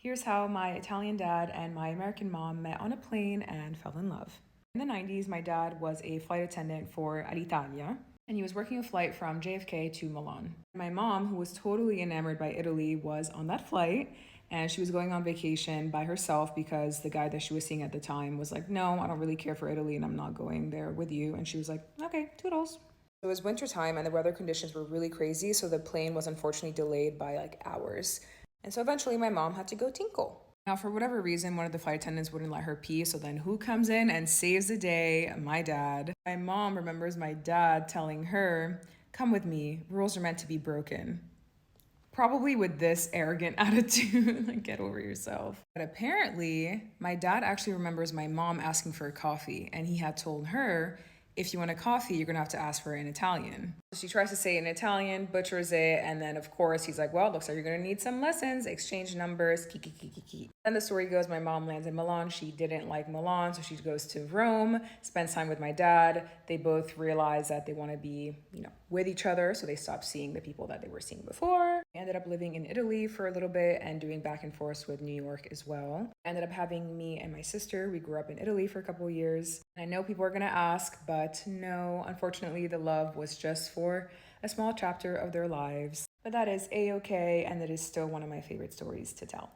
Here's how my Italian dad and my American mom met on a plane and fell in love. In the 90s, my dad was a flight attendant for Alitalia, and he was working a flight from JFK to Milan. My mom, who was totally enamored by Italy, was on that flight, and she was going on vacation by herself because the guy that she was seeing at the time was like, no, I don't really care for Italy and I'm not going there with you. And she was like, okay, toodles. It was wintertime and the weather conditions were really crazy, so the plane was unfortunately delayed by like hours. And so eventually my mom had to go tinkle. Now, for whatever reason, one of the flight attendants wouldn't let her pee, so then who comes in and saves the day? My dad. My mom remembers my dad telling her, come with me, rules are meant to be broken. Probably with this arrogant attitude, like, get over yourself. But apparently, my dad actually remembers my mom asking for a coffee, and he had told her, if you want a coffee, you're gonna have to ask for it in Italian. So she tries to say it in Italian, butchers it, and then of course he's like, well, looks like you're gonna need some lessons, exchange numbers, kiki kiki kiki. Then the story goes, my mom lands in Milan. She didn't like Milan, so she goes to Rome, spends time with my dad. They both realize that they wanna be, with each other, so they stop seeing the people that they were seeing before. I ended up living in Italy for a little bit and doing back and forth with New York as well. I ended up having me and my sister. We grew up in Italy for a couple of years. And I know people are gonna ask, but no, unfortunately, the love was just for a small chapter of their lives. But that is a-okay, and that is still one of my favorite stories to tell.